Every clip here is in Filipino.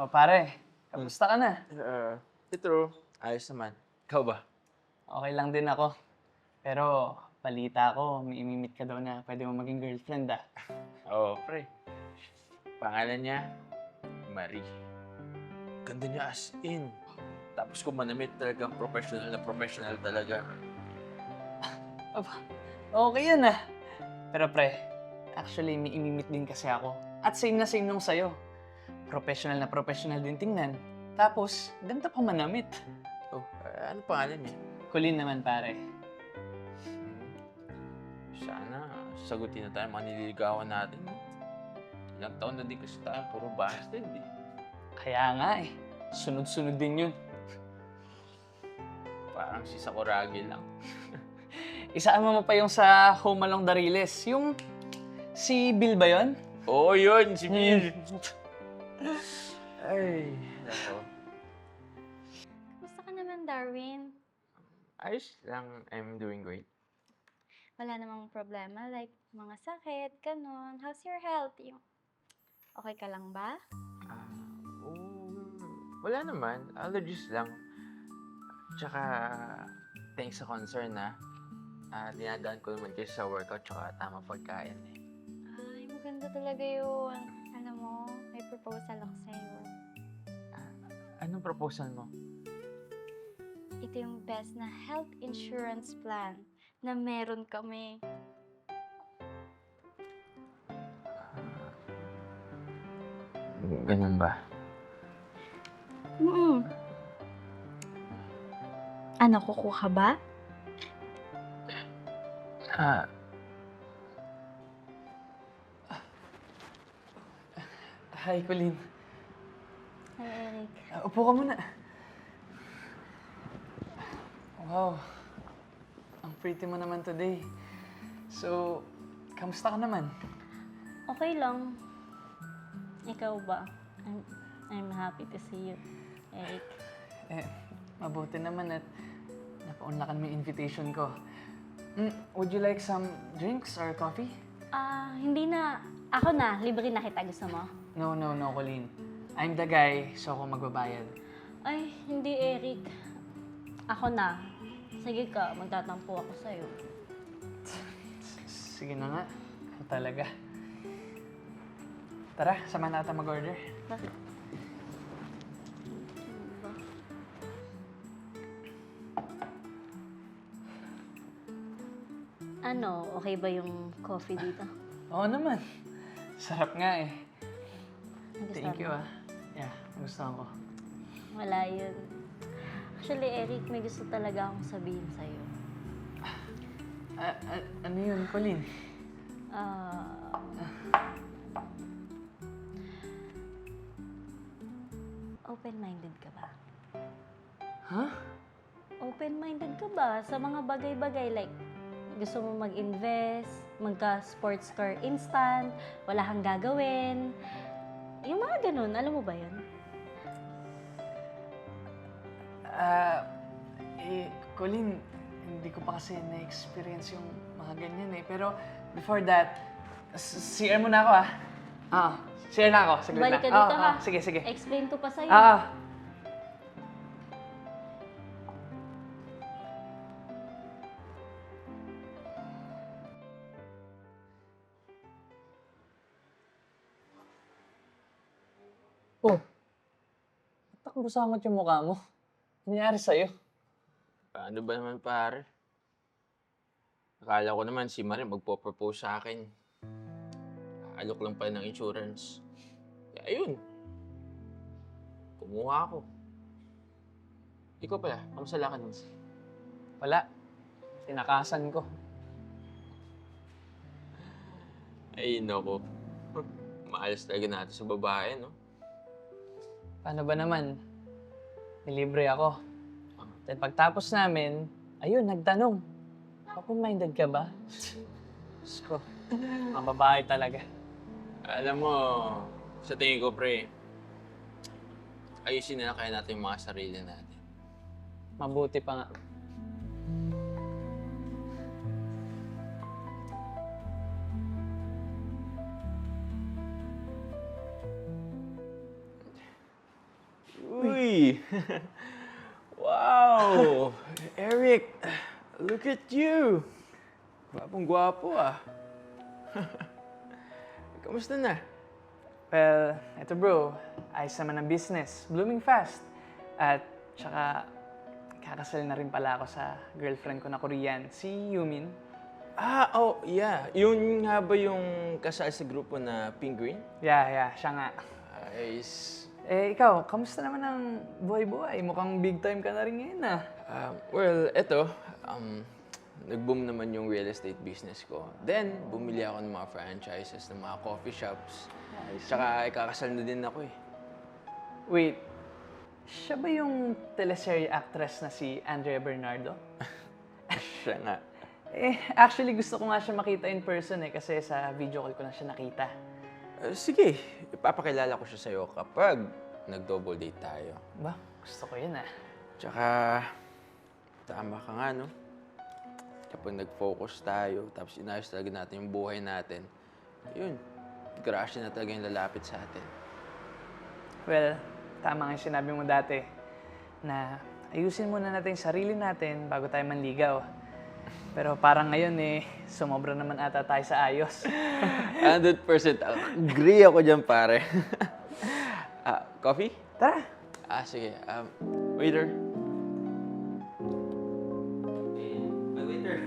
O pare, kamusta ka na? Ito, ayos naman. Ikaw ba? Okay lang din ako. Pero balita ko, may imimit ka daw na pwede mo maging girlfriend ah. Oo, pre. Pangalan niya, Marie. Ganda niya as in. Tapos kung manamit talagang professional talaga. Aba, okay yan ah. Pero pre, actually may imimit din kasi ako. At same na same nung sa'yo. Professional na professional din tingnan. Tapos, ganda pa manamit. Oh, ano pangalan niya? Kulin naman pare. Sana sagutin na tayo mga nililigawan natin. Ilang taon na din kasi tayo, puro bastard eh. Kaya nga eh, sunod-sunod din yun. Parang si Sakuragi lang. Isama mo pa yung sa Home Along the Riles. Yung si Bill ba yun? Oo, yun, si Bill. Ay, nako. Kumusta ka naman, Darwin? Ayos lang, I'm doing great. Wala namang problema, like mga sakit, ganun. How's your health? Okay ka lang ba? Wala naman. Allergies lang. Tsaka, thanks sa concern na. Dinadaan ko naman kasi sa workout tsaka tama pagkain eh. Ay, maganda talaga yun. Alam mo, may proposal ako sa'yo. Anong proposal mo? Ito yung best na health insurance plan na meron kami. Ganun ba? Mm. Ano, kukuha ba? Ah, Hi, Colleen. Hi, Eric. Upo ka muna. Wow. Ang pretty mo naman today. So, kamusta ka naman? Okay lang. Ikaw ba? I'm happy to see you, Eric. Eh, mabuti naman at napaunlakan mo yung invitation ko. Would you like some drinks or coffee? Hindi na. Ako na. Libre na kita. Gusto mo? No, Colleen. I'm the guy, so ako magbabayad. Ay, hindi, Eric. Ako na. Sige ka, magtatampo ako sa'yo. Sige na nga. Ako talaga. Tara, sama natin mag-order. Bakit? Ano, okay ba yung coffee dito? Oo naman. Sarap nga eh. Nagustuhan Thank you mo? ah. Yeah, gusto ko. Wala yun. Actually, Eric, may gusto talaga akong sabihin sa'yo. Ano yun, Colleen? Open-minded ka ba? Huh? Open-minded ka ba sa mga bagay-bagay like gusto mo mag-invest, magka-sports car instant, wala kang gagawin. Yung mga ganun, alam mo ba yun? Colleen, hindi ko pa kasi na-experience yung mga ganyan eh. Pero before that, CR muna ako ah. CR na ako. Saglit Balik ka lang. dito ha. Sige. Explain ko pa sa'yo. Oh, ba't nakabusangot yung mukha mo? Ano nangyari sa'yo? paano ba naman pare? Akala ko naman si Marie magpo-propose sa akin. Alok lang pa ng insurance. Kaya ayun. Kumuha ako. Ikaw pala, kamusta lakad mo? Wala. Tinakasan ko. Ay, nako. Maalas talaga natin sa babae, no? Paano ba naman? Nilibre ako. Then pagtapos namin, ayun, nagtanong. Open-minded ka ba? Diyos ko, mga babae talaga. Alam mo, sa tingin ko, pre, ayusin na lang kaya natin yung mga sarili natin. Mabuti pa nga. Uy! Wow! Eric, look at you! Gwapong gwapo ah. Kamusta na? Well, eto bro, ayos naman ang business. Blooming fast. At tsaka, kakasal na rin pala ako sa girlfriend ko na Korean, si Yumin. Ah, oh, yeah. Yun nga ba yung kasal sa grupo na Pink Green? Yeah, siya nga. Ayos. Eh, ikaw, kamusta naman ang buhay-buhay? Mukhang big time ka na rin ngayon ah. Well, eto, nag-boom naman yung real estate business ko. Then, bumili ako ng mga franchises ng mga coffee shops. Tsaka, ikakasal na din ako eh. Wait, siya ba yung teleserye actress na si Andrea Bernardo? Siya nga. Actually gusto ko nga siya makita in person kasi sa video call ko lang siya nakita. Sige, ipapakilala ko siya sa'yo kapag nag-double date tayo. Ba, gusto ko yun ah. Tsaka, tama ka nga, no? Kapag nag-focus tayo, tapos inayos talaga natin yung buhay natin, yun, grasya na talaga yung lalapit sa atin. Well, tama nga yung sinabi mo dati na ayusin muna natin yung sarili natin bago tayo manligaw. Pero parang ngayon sumobra naman ata tayo sa ayos. 100% agree ako dyan, pare. Coffee? Tara! Sige. Waiter. Waiter.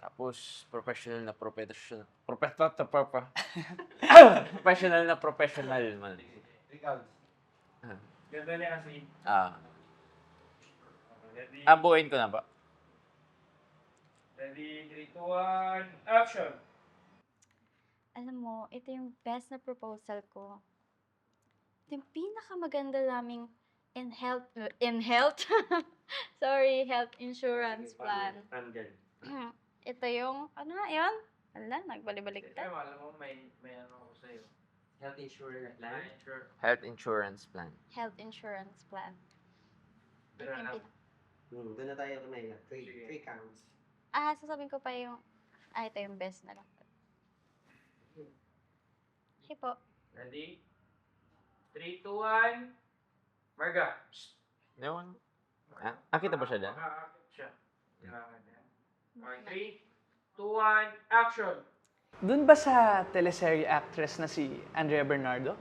Tapos, professional na professional man. Ikaw. Ganda niya kasi. Ready, Buuin ko na ba? ready, 3, 2, 1, action! Alam mo, ito yung best na proposal ko. Ito yung pinakamaganda naming health insurance plan. Ito yung, ano na yun? Ala, nagbalik-balik Ay, na. alam mo, may ano ako sa'yo. Health insurance plan. Sure. Health insurance plan. Health insurance plan. Ito Pero yung alam, Doon na tayo kumain. Sige. 3 counts. sasabihin ko pa yung, ito yung best na lang. Okay po. ready, 3, 2, 1, Marga. Ewan. Kita ba siya dyan? Makakakit siya. Kailangan yan. Okay, 3, 2, 1, action! Doon ba sa teleserye actress na si Andrea Bernardo?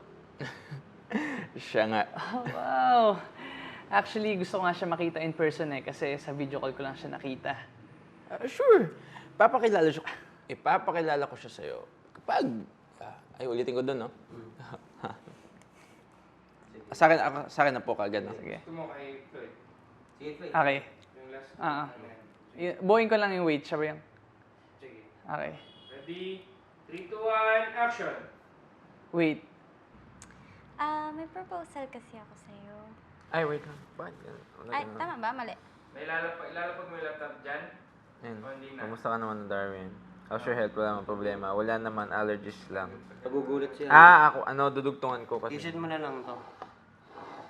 Siya nga. Oh, wow! Actually, gusto ko nga siya makita in person kasi sa video call ko lang siya nakita. Sure. Ipapakilala ko siya sa'yo kapag... ulitin ko doon, no? sa akin na po kagad, no? Sige. Gusto mo kay Floyd. Sige, Floyd. Okay. Yung last. Buuin ko lang yung weight, siya ba yung... Sige. Okay. Ready, 3, 2, 1, action! Wait. May proposal kasi ako sa'yo. Ay, wait lang. Bakit? Ay, tama ba? Mali. May ilalapag mo yung laptop dyan? Ayun. O hindi na? Kamusta ka naman, Darwin? How's your health? Wala naman problema. Wala naman, allergies lang. Nagugulat siya. Ako, dudugtungan ko kasi. Isin mo na lang to.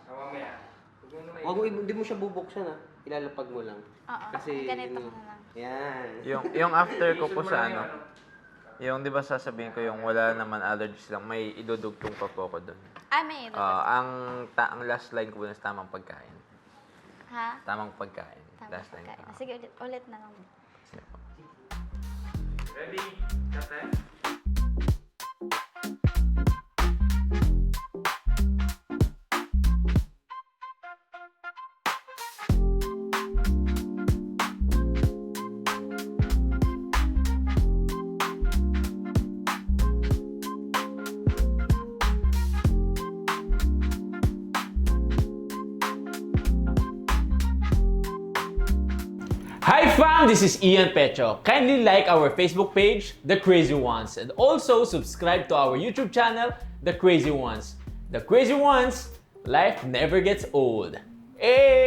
Mamaya. Huwag mo na Huwag mo, hindi mo siya bubuksan ha. Ilalapag mo lang. Oo. Kasi, Ganito ano, ko na lang. Yan. Yung after ko Isun po mo sa lang ano, yung di ba sasabihin ko yung wala naman allergies lang, may idudugtong pa po ko doon. May ito. Ang last line ko dun is tamang pagkain. Ha? Tamang pagkain. Tama Last line. pagkain. Sige, ulit na lang. Ready, cut eh? Hi fam, this is Ian Pecho. Kindly like our Facebook page, The Crazy Ones, and also subscribe to our YouTube channel, The Crazy Ones. The Crazy Ones, life never gets old. Hey!